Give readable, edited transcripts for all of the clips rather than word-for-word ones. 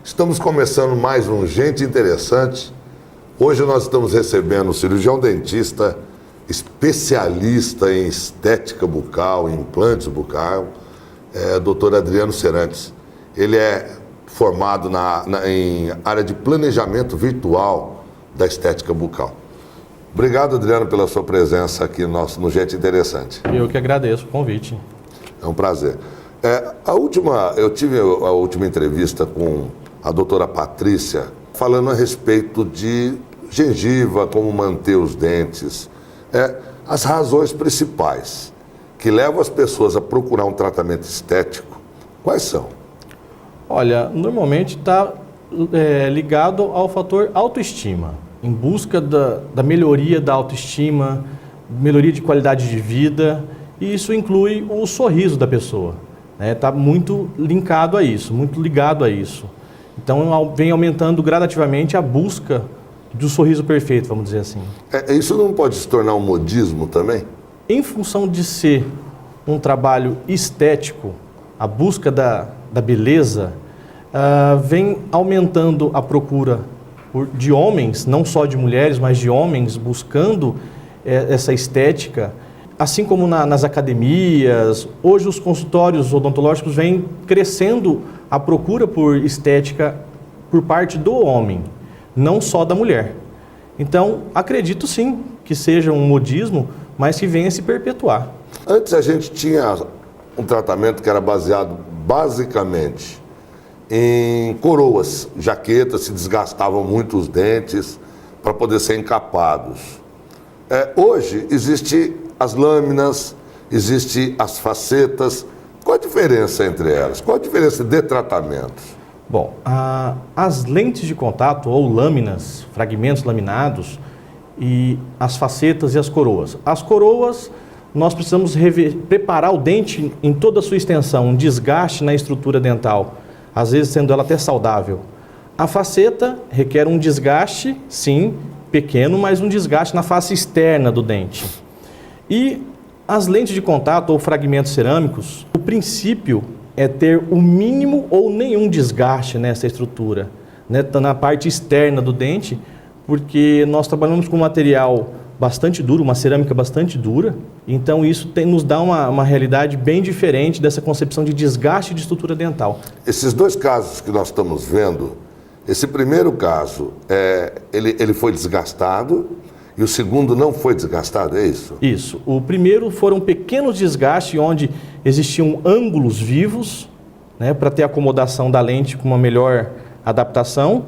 Estamos começando mais um Gente Interessante. Hoje nós estamos recebendo o cirurgião dentista, especialista em estética bucal, em implantes bucal, Dr. Adriano Serantes. Ele é formado em área de planejamento virtual da estética bucal. Obrigado, Adriano, pela sua presença aqui no Gente Interessante. Eu que agradeço o convite. É um prazer. Eu tive a última entrevista com a doutora Patrícia, falando a respeito de gengiva, como manter os dentes. As razões principais que levam as pessoas a procurar um tratamento estético, quais são? Olha, normalmente está ligado ao fator autoestima, em busca da melhoria da autoestima, melhoria de qualidade de vida, e isso inclui o sorriso da pessoa. Está muito linkado a isso, muito ligado a isso. Então vem aumentando gradativamente a busca do sorriso perfeito, vamos dizer assim. Isso não pode se tornar um modismo também? Em função de ser um trabalho estético, a busca da beleza, vem aumentando a procura de homens, não só de mulheres, mas de homens buscando essa estética. Assim como nas academias, hoje os consultórios odontológicos vêm crescendo a procura por estética por parte do homem, não só da mulher. Então, acredito sim que seja um modismo, mas que venha se perpetuar. Antes a gente tinha um tratamento que era baseado basicamente em coroas, jaquetas, se desgastavam muito os dentes para poder ser encapados. Hoje existe as lâminas, existem as facetas. Qual a diferença entre elas? Qual a diferença de tratamentos? Bom, as lentes de contato ou lâminas, fragmentos laminados, e as facetas e as coroas. As coroas, nós precisamos preparar o dente em toda a sua extensão, um desgaste na estrutura dental, às vezes sendo ela até saudável. A faceta requer um desgaste, sim, pequeno, mas um desgaste na face externa do dente. E as lentes de contato ou fragmentos cerâmicos, o princípio é ter o mínimo ou nenhum desgaste nessa estrutura, na parte externa do dente, porque nós trabalhamos com um material bastante duro, uma cerâmica bastante dura, então isso nos dá uma realidade bem diferente dessa concepção de desgaste de estrutura dental. Esses dois casos que nós estamos vendo, esse primeiro caso, ele foi desgastado, e o segundo não foi desgastado, é isso? Isso. O primeiro foram pequenos desgastes onde existiam ângulos vivos, para ter acomodação da lente com uma melhor adaptação.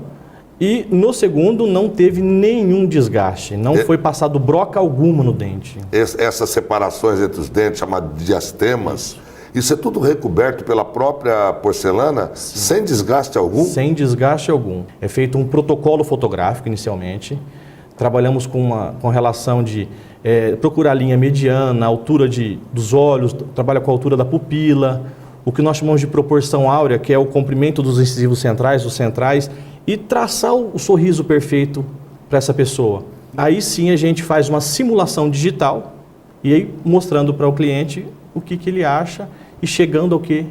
E no segundo não teve nenhum desgaste, não foi passado broca alguma no dente. Essas separações entre os dentes, chamadas diastemas, isso é tudo recoberto pela própria porcelana, sim, sem desgaste algum? Sem desgaste algum. É feito um protocolo fotográfico inicialmente. Trabalhamos com relação de procurar a linha mediana, a altura dos olhos, trabalha com a altura da pupila, o que nós chamamos de proporção áurea, que é o comprimento dos incisivos centrais, os centrais, e traçar o sorriso perfeito para essa pessoa. Aí sim a gente faz uma simulação digital e aí mostrando para o cliente o que ele acha e chegando ao que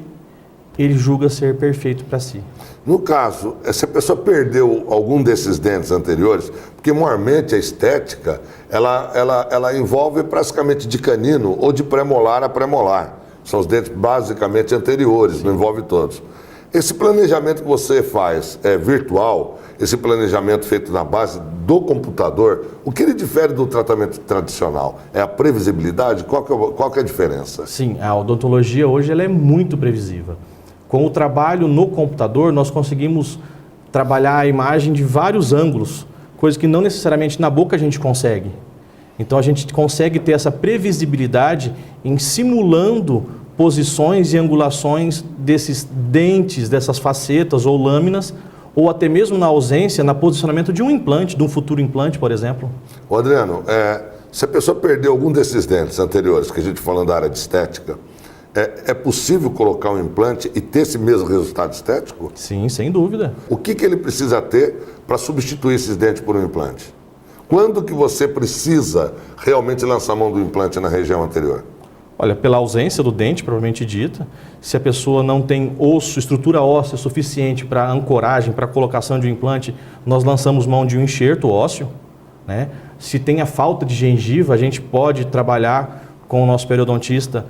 ele julga ser perfeito para si. No caso, se a pessoa perdeu algum desses dentes anteriores, porque maiormente a estética, ela envolve praticamente de canino ou de premolar a premolar. São os dentes basicamente anteriores, sim, não envolve todos. Esse planejamento que você faz virtual, esse planejamento feito na base do computador, o que ele difere do tratamento tradicional? É a previsibilidade? Qual que é a diferença? Sim, a odontologia hoje ela é muito previsível. Com o trabalho no computador, nós conseguimos trabalhar a imagem de vários ângulos, coisa que não necessariamente na boca a gente consegue. Então a gente consegue ter essa previsibilidade em simulando posições e angulações desses dentes, dessas facetas ou lâminas, ou até mesmo na ausência, no posicionamento de um implante, de um futuro implante, por exemplo. Ô Adriano, se a pessoa perdeu algum desses dentes anteriores, que a gente falando da área de estética, é possível colocar um implante e ter esse mesmo resultado estético? Sim, sem dúvida. O que ele precisa ter para substituir esses dentes por um implante? Quando que você precisa realmente lançar a mão do implante na região anterior? Olha, pela ausência do dente, propriamente dita, se a pessoa não tem osso, estrutura óssea suficiente para ancoragem, para colocação de um implante, nós lançamos mão de um enxerto ósseo, né? Se tem a falta de gengiva, a gente pode trabalhar com o nosso periodontista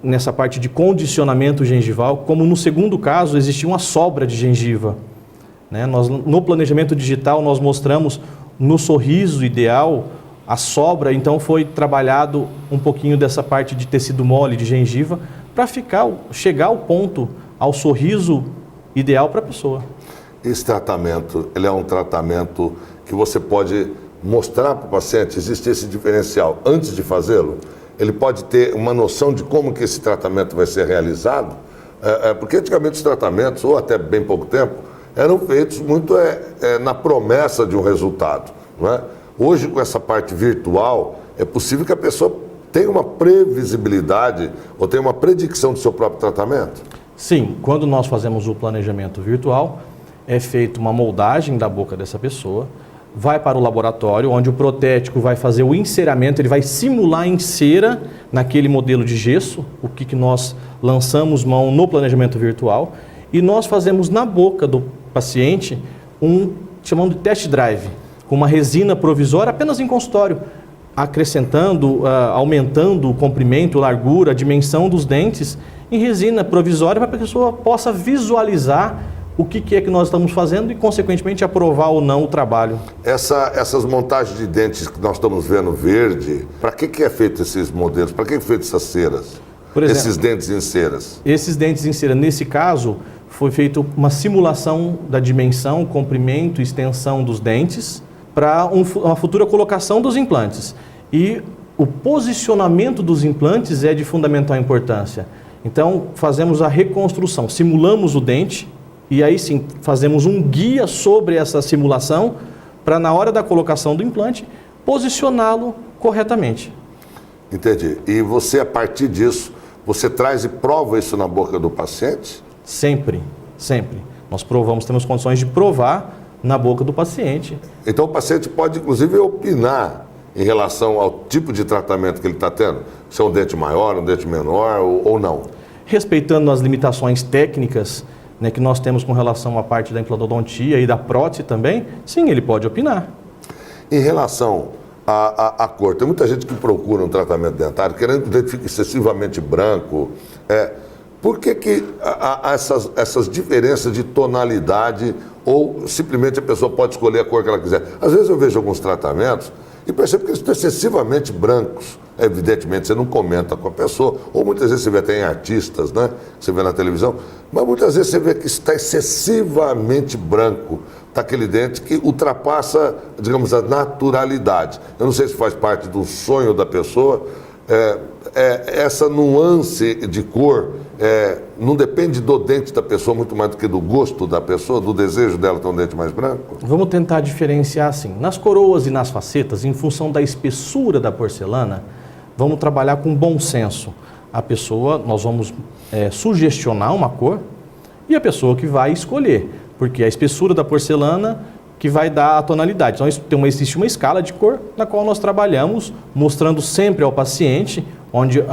nessa parte de condicionamento gengival, como no segundo caso existia uma sobra de gengiva, né? No planejamento digital nós mostramos no sorriso ideal a sobra, então foi trabalhado um pouquinho dessa parte de tecido mole, de gengiva, para chegar ao ponto, ao sorriso ideal para a pessoa. Esse tratamento, ele é um tratamento que você pode mostrar para o paciente, existe esse diferencial antes de fazê-lo? Ele pode ter uma noção de como que esse tratamento vai ser realizado? Porque antigamente os tratamentos, ou até bem pouco tempo, eram feitos muito na promessa de um resultado, não é? Hoje, com essa parte virtual, é possível que a pessoa tenha uma previsibilidade ou tenha uma predicção do seu próprio tratamento? Sim, quando nós fazemos o planejamento virtual, é feita uma moldagem da boca dessa pessoa, vai para o laboratório, onde o protético vai fazer o enceramento, ele vai simular a cera naquele modelo de gesso, o que nós lançamos mão no planejamento virtual, e nós fazemos na boca do paciente chamando de test drive, com uma resina provisória apenas em consultório, acrescentando, aumentando o comprimento, a largura, a dimensão dos dentes em resina provisória para que a pessoa possa visualizar o que é que nós estamos fazendo e, consequentemente, aprovar ou não o trabalho. Essas montagens de dentes que nós estamos vendo verde, para que é feito esses modelos? Para que é feito essas ceras? Por exemplo, esses dentes em ceras? Esses dentes em cera, nesse caso, foi feita uma simulação da dimensão, comprimento e extensão dos dentes para uma futura colocação dos implantes. E o posicionamento dos implantes é de fundamental importância. Então, fazemos a reconstrução, simulamos o dente e aí sim fazemos um guia sobre essa simulação para, na hora da colocação do implante, posicioná-lo corretamente. Entendi. E você, a partir disso, você traz e prova isso na boca do paciente? Sempre, sempre. Nós provamos, temos condições de provar na boca do paciente. Então o paciente pode, inclusive, opinar em relação ao tipo de tratamento que ele está tendo? Se é um dente maior, um dente menor ou não? Respeitando as limitações técnicas, né, que nós temos com relação à parte da implantodontia e da prótese também, sim, ele pode opinar. Em relação à cor, tem muita gente que procura um tratamento dentário querendo que o dente fique excessivamente branco. Por que há essas diferenças de tonalidade ou simplesmente a pessoa pode escolher a cor que ela quiser? Às vezes eu vejo alguns tratamentos e percebo que eles estão excessivamente brancos. Evidentemente, você não comenta com a pessoa, ou muitas vezes você vê até em artistas, né, que você vê na televisão, mas muitas vezes você vê que está excessivamente branco. Está aquele dente que ultrapassa, digamos, a naturalidade. Eu não sei se faz parte do sonho da pessoa. Essa nuance de cor não depende do dente da pessoa muito mais do que do gosto da pessoa, do desejo dela ter um dente mais branco? Vamos tentar diferenciar assim. Nas coroas e nas facetas, em função da espessura da porcelana, vamos trabalhar com bom senso. A pessoa, nós vamos sugestionar uma cor e a pessoa que vai escolher, porque a espessura da porcelana que vai dar a tonalidade. Então existe uma escala de cor na qual nós trabalhamos, mostrando sempre ao paciente, onde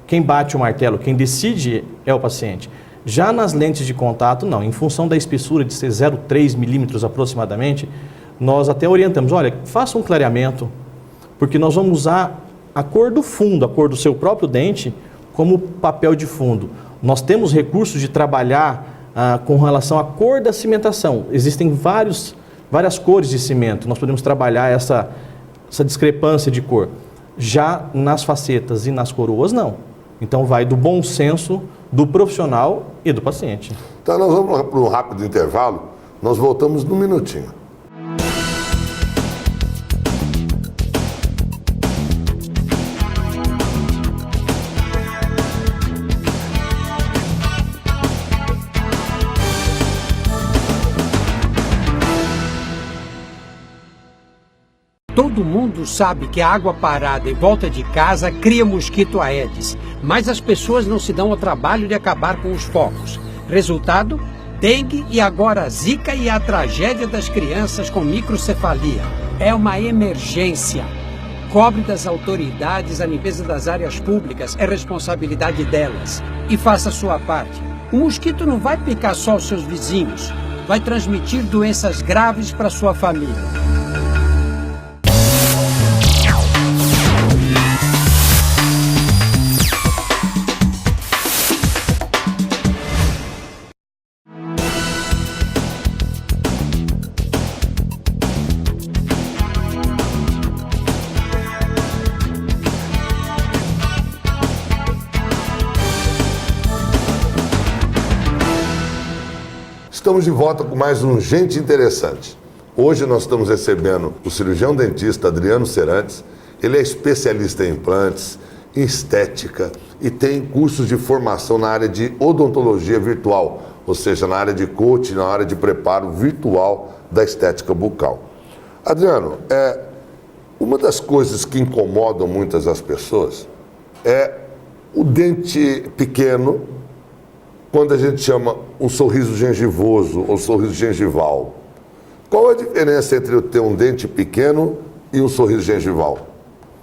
quem bate o martelo, quem decide é o paciente. Já nas lentes de contato, não. Em função da espessura de ser 0,3 milímetros aproximadamente, nós até orientamos, olha, faça um clareamento, porque nós vamos usar a cor do fundo, a cor do seu próprio dente, como papel de fundo. Nós temos recursos de trabalhar com relação à cor da cimentação. Existem várias cores de cimento. Nós podemos trabalhar essa discrepância de cor. Já nas facetas e nas coroas, não. Então vai do bom senso do profissional e do paciente. Então nós vamos para um rápido intervalo. Nós voltamos num minutinho. Todo mundo sabe que a água parada em volta de casa cria mosquito Aedes, mas as pessoas não se dão ao trabalho de acabar com os focos. Resultado? Dengue e agora a zika e a tragédia das crianças com microcefalia. É uma emergência. Cobre das autoridades a limpeza das áreas públicas, é responsabilidade delas. E faça a sua parte. O mosquito não vai picar só os seus vizinhos, vai transmitir doenças graves para sua família. Estamos de volta com mais um Gente Interessante. Hoje nós estamos recebendo o cirurgião dentista Adriano Serantes. Ele é especialista em implantes, em estética e tem cursos de formação na área de odontologia virtual, ou seja, na área de coaching, na área de preparo virtual da estética bucal. Adriano, uma das coisas que incomodam muitas das pessoas é o dente pequeno, quando a gente chama um sorriso gengivoso ou sorriso gengival. Qual a diferença entre eu ter um dente pequeno e um sorriso gengival?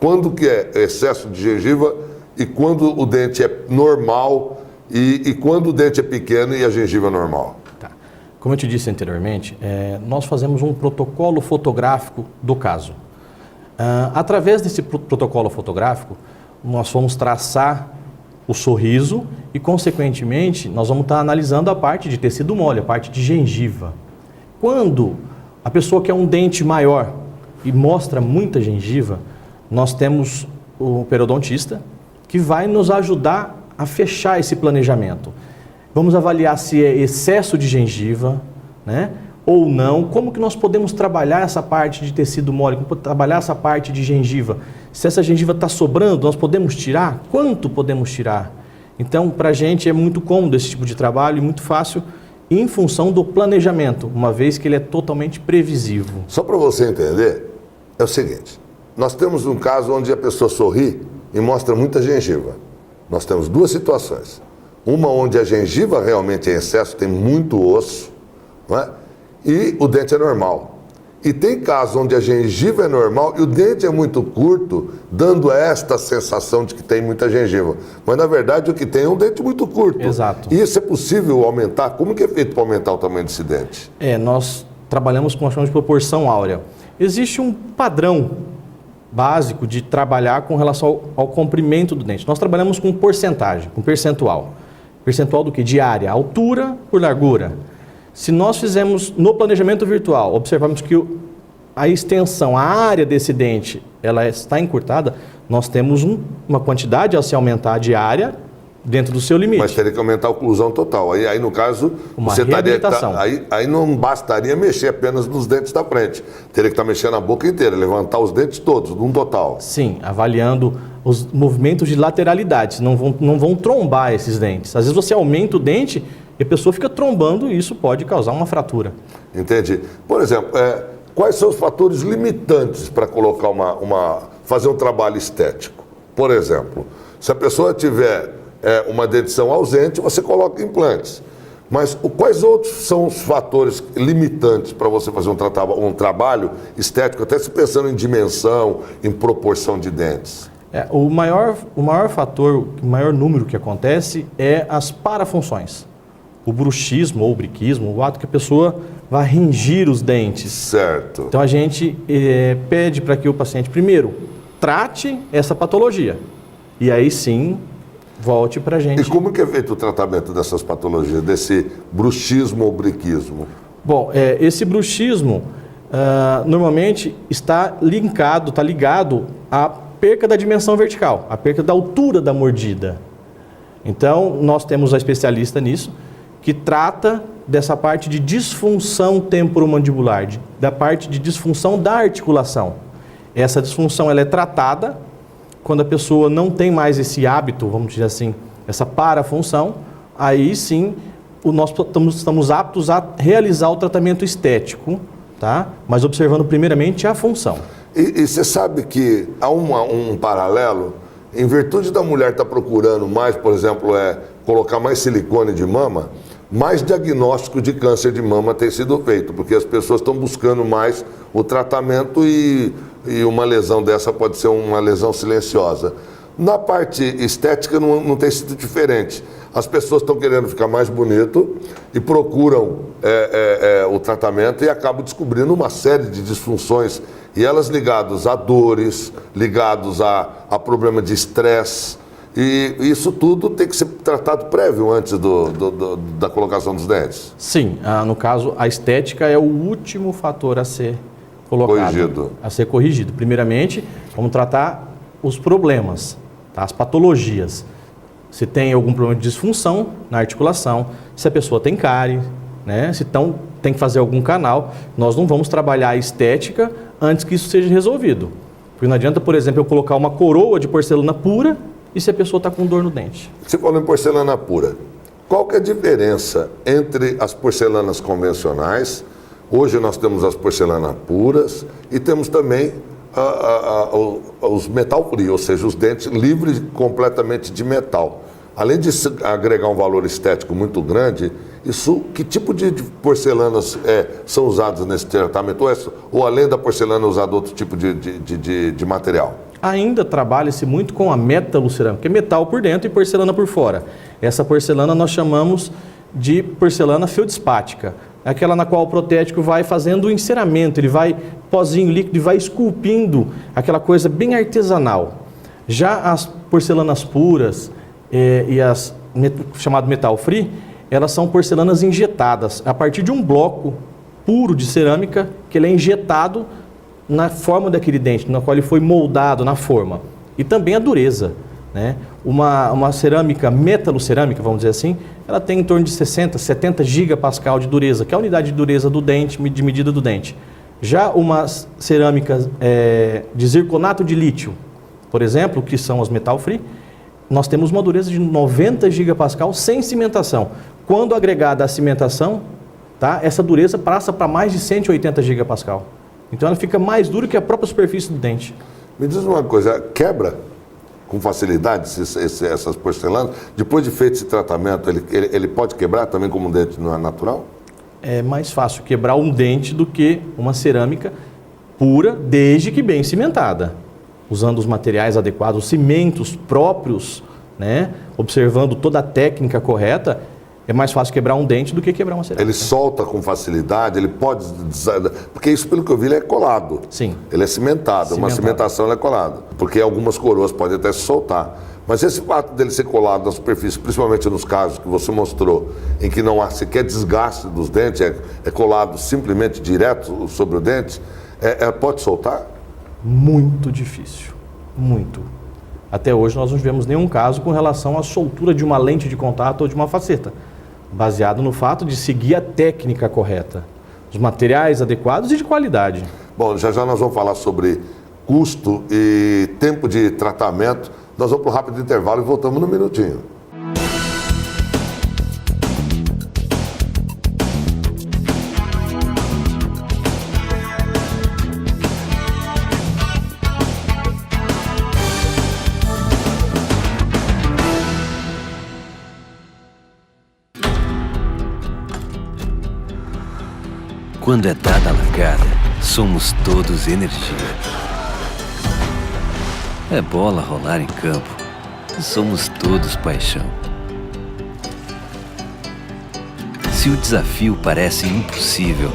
Quando que é excesso de gengiva e quando o dente é normal e quando o dente é pequeno e a gengiva é normal? Tá. Como eu te disse anteriormente, nós fazemos um protocolo fotográfico do caso. Através desse protocolo fotográfico, nós vamos traçar o sorriso e, consequentemente, nós vamos estar analisando a parte de tecido mole, a parte de gengiva. Quando a pessoa quer um dente maior e mostra muita gengiva, nós temos o periodontista que vai nos ajudar a fechar esse planejamento. Vamos avaliar se é excesso de gengiva, né, ou não, como que nós podemos trabalhar essa parte de tecido mole, como trabalhar essa parte de gengiva. Se essa gengiva está sobrando, nós podemos tirar? Quanto podemos tirar? Então, para a gente é muito cômodo esse tipo de trabalho e muito fácil em função do planejamento, uma vez que ele é totalmente previsível. Só para você entender, é o seguinte, nós temos um caso onde a pessoa sorri e mostra muita gengiva. Nós temos duas situações. Uma onde a gengiva realmente é em excesso, tem muito osso, não é? E o dente é normal. E tem casos onde a gengiva é normal e o dente é muito curto, dando esta sensação de que tem muita gengiva. Mas, na verdade, o que tem é um dente muito curto. Exato. E isso é possível aumentar? Como que é feito para aumentar o tamanho desse dente? Nós trabalhamos com uma chamada de proporção áurea. Existe um padrão básico de trabalhar com relação ao comprimento do dente. Nós trabalhamos com porcentagem, com percentual. Percentual do quê? De área, altura por largura. Se nós fizermos no planejamento virtual, observarmos que a extensão, a área desse dente, ela está encurtada, nós temos uma quantidade a se aumentar de área dentro do seu limite. Mas teria que aumentar a oclusão total. Aí no caso, uma você reabilitação. Aí não bastaria mexer apenas nos dentes da frente. Teria que estar mexendo a boca inteira, levantar os dentes todos, num total. Sim, avaliando os movimentos de lateralidade, não vão trombar esses dentes. Às vezes você aumenta o dente e a pessoa fica trombando e isso pode causar uma fratura. Entendi. Por exemplo, quais são os fatores limitantes para colocar fazer um trabalho estético? Por exemplo, se a pessoa tiver uma dentição ausente, você coloca implantes. Mas quais outros são os fatores limitantes para você fazer um trabalho estético, até se pensando em dimensão, em proporção de dentes? O maior fator, o maior número que acontece é as parafunções. O bruxismo ou o briquismo, o ato que a pessoa vai ringir os dentes. Certo. Então a gente pede para que o paciente, primeiro, trate essa patologia. E aí sim, volte para a gente. E como que é feito o tratamento dessas patologias, desse bruxismo ou briquismo? Bom, esse bruxismo normalmente está ligado à perca da dimensão vertical, à perca da altura da mordida. Então, nós temos a especialista nisso, que trata dessa parte de disfunção temporomandibular, da parte de disfunção da articulação. Essa disfunção ela é tratada quando a pessoa não tem mais esse hábito, vamos dizer assim, essa parafunção, aí sim nós estamos aptos a realizar o tratamento estético, tá? Mas observando primeiramente a função. E você sabe que há um paralelo, em virtude da mulher estar procurando mais, por exemplo, colocar mais silicone de mama, mais diagnóstico de câncer de mama tem sido feito, porque as pessoas estão buscando mais o tratamento e e uma lesão dessa pode ser uma lesão silenciosa. Na parte estética não tem sido diferente. As pessoas estão querendo ficar mais bonito e procuram o tratamento e acabam descobrindo uma série de disfunções, e elas ligadas a dores, ligados a problema de estresse, e isso tudo tem que ser tratado prévio antes da colocação dos dentes. Sim, no caso, a estética é o último fator a ser colocado, a ser corrigido. Primeiramente, vamos tratar os problemas, tá? As patologias. Se tem algum problema de disfunção na articulação, se a pessoa tem cárie, né? Se tem que fazer algum canal, nós não vamos trabalhar a estética antes que isso seja resolvido. Porque não adianta, por exemplo, eu colocar uma coroa de porcelana pura e se a pessoa está com dor no dente. Você falou em porcelana pura. Qual que é a diferença entre as porcelanas convencionais? Hoje nós temos as porcelanas puras e temos também os metal free, ou seja, os dentes livres completamente de metal. Além de agregar um valor estético muito grande, que tipo de porcelanas são usadas nesse tratamento? Ou além da porcelana usado outro tipo de material? Ainda trabalha-se muito com a metalocerâmica, que é metal por dentro e porcelana por fora. Essa porcelana nós chamamos de porcelana feldspática. É aquela na qual o protético vai fazendo o enceramento, ele vai pozinho líquido e vai esculpindo aquela coisa bem artesanal. Já as porcelanas puras e as chamado metal free, elas são porcelanas injetadas a partir de um bloco puro de cerâmica que ele é injetado na forma daquele dente, na qual ele foi moldado na forma. E também a dureza, né? Uma cerâmica, metalocerâmica, vamos dizer assim, ela tem em torno de 60, 70 gigapascal de dureza, que é a unidade de dureza do dente, de medida do dente. Já uma cerâmica de zirconato de lítio, por exemplo, que são as metal free, nós temos uma dureza de 90 gigapascal sem cimentação. Quando agregada à cimentação, tá, essa dureza passa para mais de 180 gigapascal. Então ela fica mais dura que a própria superfície do dente. Me diz uma coisa, quebra com facilidade essas porcelanas? Depois de feito esse tratamento, ele pode quebrar também como um dente natural? É mais fácil quebrar um dente do que uma cerâmica pura, desde que bem cimentada. Usando os materiais adequados, os cimentos próprios, né? Observando toda a técnica correta, é mais fácil quebrar um dente do que quebrar uma cerâmica. Ele solta com facilidade, ele pode... Porque isso, pelo que eu vi, ele é colado. Sim. Ele é cimentado. Uma cimentação ele é colado. Porque algumas coroas podem até se soltar. Mas esse fato dele ser colado na superfície, principalmente nos casos que você mostrou, em que não há sequer desgaste dos dentes, é colado simplesmente direto sobre o dente, pode soltar? Muito difícil. Muito. Até hoje nós não tivemos nenhum caso com relação à soltura de uma lente de contato ou de uma faceta, baseado no fato de seguir a técnica correta, os materiais adequados e de qualidade. Bom, já nós vamos falar sobre custo e tempo de tratamento. Nós vamos para um rápido intervalo e voltamos num minutinho. Quando é dada a largada, somos todos energia. É bola rolar em campo, somos todos paixão. Se o desafio parece impossível,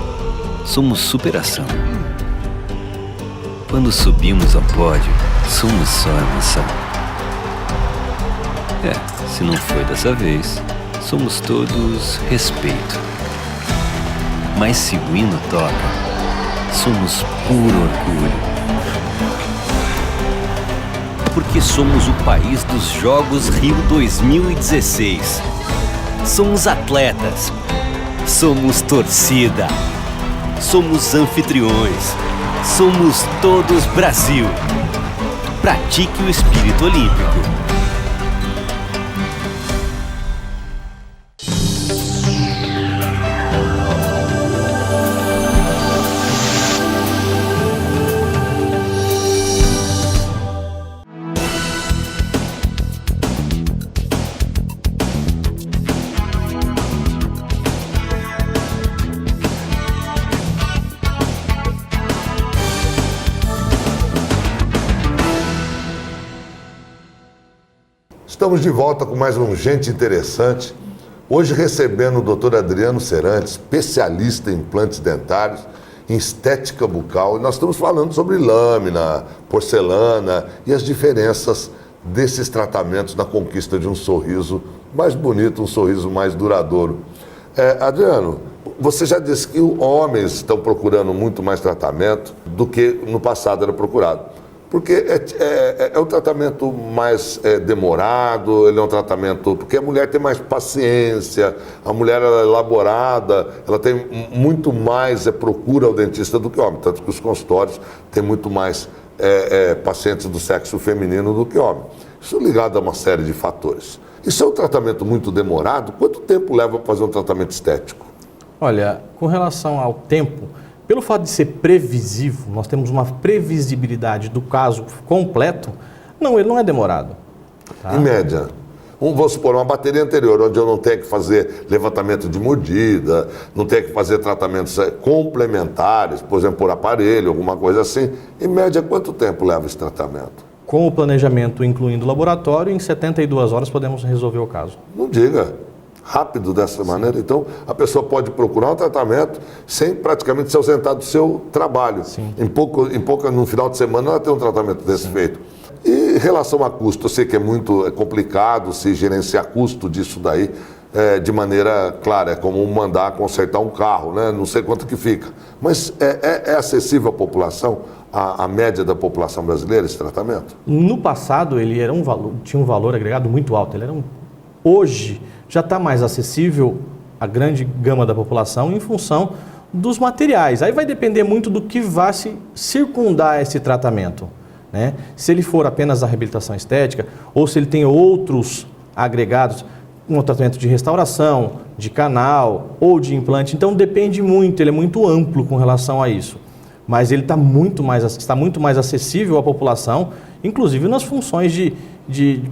somos superação. Quando subimos ao pódio, somos só emoção. Se não foi dessa vez, somos todos respeito. Mas se o hino toca, somos puro orgulho. Porque somos o país dos Jogos Rio 2016. Somos atletas, somos torcida, somos anfitriões, somos todos Brasil. Pratique o espírito olímpico. Estamos de volta com mais um Gente Interessante. Hoje recebendo o Dr. Adriano Cerantes, especialista em implantes dentários, em estética bucal. E nós estamos falando sobre lâmina, porcelana e as diferenças desses tratamentos na conquista de um sorriso mais bonito, um sorriso mais duradouro. Adriano, você já disse que os homens estão procurando muito mais tratamento do que no passado era procurado. Porque é um tratamento mais demorado, ele é um tratamento... Porque a mulher tem mais paciência, a mulher ela é elaborada, ela tem muito mais procura ao dentista do que o homem. Tanto que os consultórios têm muito mais pacientes do sexo feminino do que homem. Isso é ligado a uma série de fatores. Isso é um tratamento muito demorado? Quanto tempo leva para fazer um tratamento estético? Olha, com relação ao tempo... Pelo fato de ser previsível, nós temos uma previsibilidade do caso completo, ele não é demorado. Tá? Em média, vamos supor, uma bateria anterior, onde eu não tenho que fazer levantamento de mordida, não tenho que fazer tratamentos complementares, por exemplo, por aparelho, alguma coisa assim, em média, quanto tempo leva esse tratamento? Com o planejamento, incluindo o laboratório, em 72 horas podemos resolver o caso. Não diga. Rápido dessa maneira, então a pessoa pode procurar um tratamento sem praticamente se ausentar do seu trabalho. Sim. No final de semana ela tem um tratamento desse feito. E em relação a custo, eu sei que é muito complicado se gerenciar custo disso daí de maneira clara, é como mandar consertar um carro, né? Não sei quanto que fica. Mas é acessível à população, à média da população brasileira, esse tratamento? No passado ele era tinha um valor agregado muito alto, hoje já está mais acessível à grande gama da população em função dos materiais. Aí vai depender muito do que vai se circundar esse tratamento, né? Se ele for apenas a reabilitação estética ou se ele tem outros agregados, um tratamento de restauração, de canal ou de implante. Então depende muito, ele é muito amplo com relação a isso. Mas ele está muito mais acessível à população, inclusive nas funções de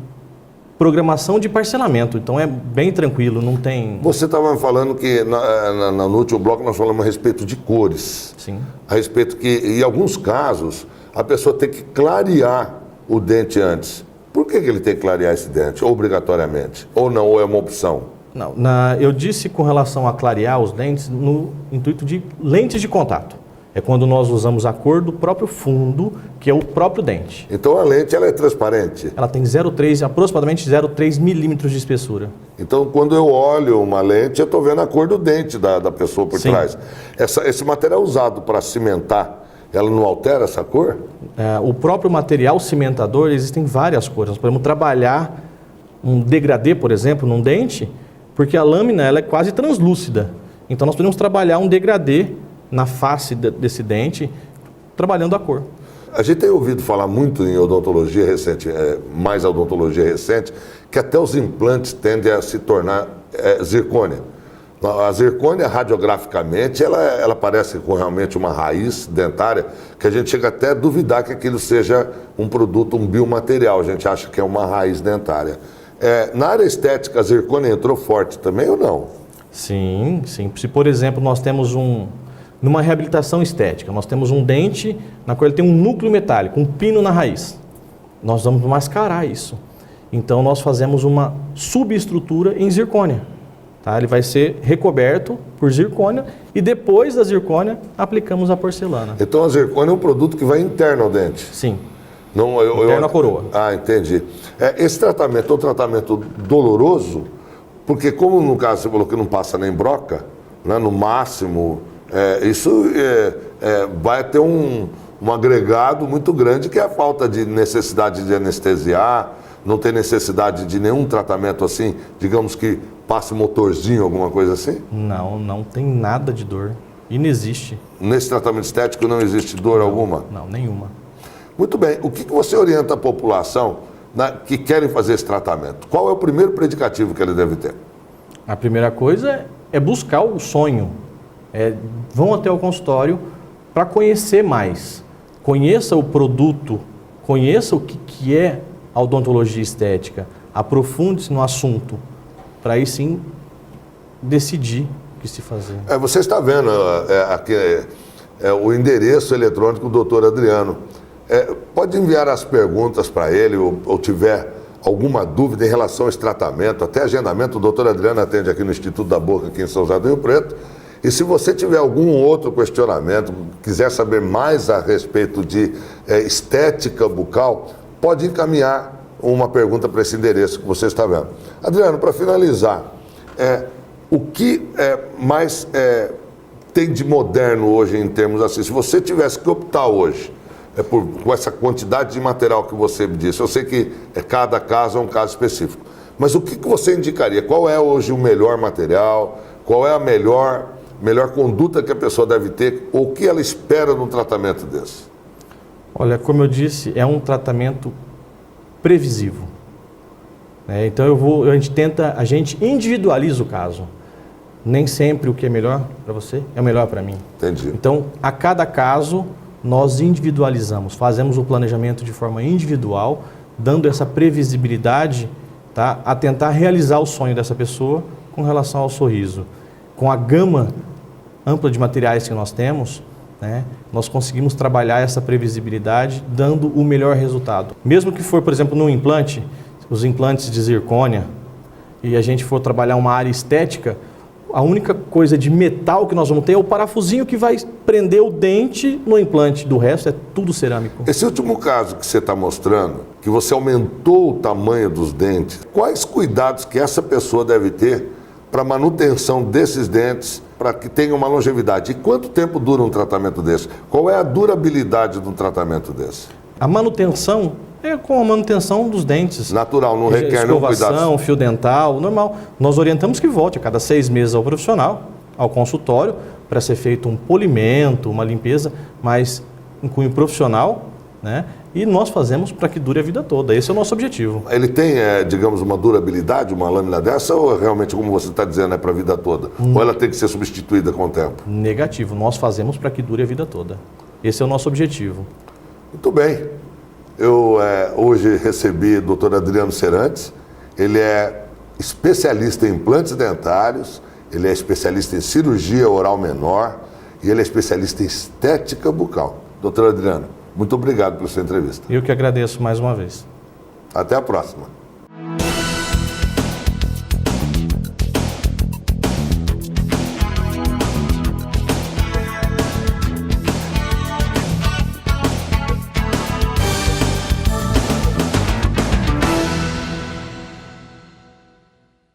programação de parcelamento, então é bem tranquilo, não tem... Você estava falando que no último bloco nós falamos a respeito de cores. Sim. A respeito que, em alguns casos, a pessoa tem que clarear o dente antes. Por que ele tem que clarear esse dente, obrigatoriamente? Ou não, ou é uma opção? Não, eu disse com relação a clarear os dentes no intuito de lentes de contato. É quando nós usamos a cor do próprio fundo, que é o próprio dente. Então a lente ela é transparente? Ela tem aproximadamente 0,3 milímetros de espessura. Então quando eu olho uma lente, eu estou vendo a cor do dente da pessoa por Sim. trás. Esse material usado para cimentar, ela não altera essa cor? O próprio material cimentador, existem várias cores. Nós podemos trabalhar um degradê, por exemplo, num dente, porque a lâmina ela é quase translúcida. Então nós podemos trabalhar um degradê na face desse dente, trabalhando a cor. A gente tem ouvido falar muito em odontologia recente, mais odontologia recente, que até os implantes tendem a se tornar zircônia. A zircônia, radiograficamente, ela parece com realmente uma raiz dentária, que a gente chega até a duvidar que aquilo seja um produto, um biomaterial. A gente acha que é uma raiz dentária. Na área estética, a zircônia entrou forte também ou não? Sim. Se, por exemplo, nós temos numa reabilitação estética, nós temos um dente na qual ele tem um núcleo metálico, um pino na raiz. Nós vamos mascarar isso. Então nós fazemos uma subestrutura em zircônia. Tá? Ele vai ser recoberto por zircônia e depois da zircônia aplicamos a porcelana. Então a zircônia é um produto que vai interno ao dente? Sim. Interno à coroa. Entendi. Esse tratamento é um tratamento doloroso, porque como no caso você falou que não passa nem broca, né, no máximo... isso vai ter um agregado muito grande, que é a falta de necessidade de anestesiar, não tem necessidade de nenhum tratamento assim, digamos que passe motorzinho, alguma coisa assim? Não tem nada de dor, inexiste. Nesse tratamento estético não existe dor alguma? Não, nenhuma. Muito bem, o que você orienta a população que querem fazer esse tratamento? Qual é o primeiro predicativo que ele deve ter? A primeira coisa é buscar o sonho. Vão até o consultório para conhecer mais. Conheça o produto, conheça o que é a odontologia estética, aprofunde-se no assunto, para aí sim decidir o que se fazer. Você está vendo aqui o endereço eletrônico do Dr. Adriano. Pode enviar as perguntas para ele ou tiver alguma dúvida em relação a esse tratamento, até agendamento, o doutor Adriano atende aqui no Instituto da Boca, aqui em São José do Rio Preto. E se você tiver algum outro questionamento, quiser saber mais a respeito de estética bucal, pode encaminhar uma pergunta para esse endereço que você está vendo. Adriano, para finalizar, o que mais tem de moderno hoje em termos assim? Se você tivesse que optar hoje, com essa quantidade de material que você me disse, eu sei que cada caso é um caso específico, mas o que você indicaria? Qual é hoje o melhor material? Qual é a melhor conduta que a pessoa deve ter? Ou o que ela espera num tratamento desse? Olha, como eu disse, é um tratamento previsivo. Então a gente individualiza o caso. Nem sempre o que é melhor para você é o melhor para mim. Entendi. Então, a cada caso, nós individualizamos, fazemos o planejamento de forma individual, dando essa previsibilidade, tá, a tentar realizar o sonho dessa pessoa com relação ao sorriso. Com a gama ampla de materiais que nós temos, nós conseguimos trabalhar essa previsibilidade, dando o melhor resultado. Mesmo que for, por exemplo, no implante, os implantes de zircônia, e a gente for trabalhar uma área estética, a única coisa de metal que nós vamos ter é o parafusinho que vai prender o dente no implante. Do resto é tudo cerâmico. Esse último caso que você está mostrando, que você aumentou o tamanho dos dentes, quais cuidados que essa pessoa deve ter para a manutenção desses dentes, para que tenha uma longevidade? E quanto tempo dura um tratamento desse? Qual é a durabilidade de um tratamento desse? A manutenção é com a manutenção dos dentes. Natural, não requer nenhum cuidado. Escovação, fio dental, normal. Nós orientamos que volte a cada 6 meses ao profissional, ao consultório, para ser feito um polimento, uma limpeza, mas em cunho profissional, e nós fazemos para que dure a vida toda. Esse é o nosso objetivo. Ele tem, digamos, uma durabilidade, uma lâmina dessa, ou realmente, como você está dizendo, é para a vida toda? Ou ela tem que ser substituída com o tempo? Negativo. Nós fazemos para que dure a vida toda. Esse é o nosso objetivo. Muito bem. Eu hoje recebi o doutor Adriano Serantes. Ele é especialista em implantes dentários, ele é especialista em cirurgia oral menor e ele é especialista em estética bucal. Doutor Adriano, muito obrigado pela sua entrevista. Eu que agradeço mais uma vez. Até a próxima.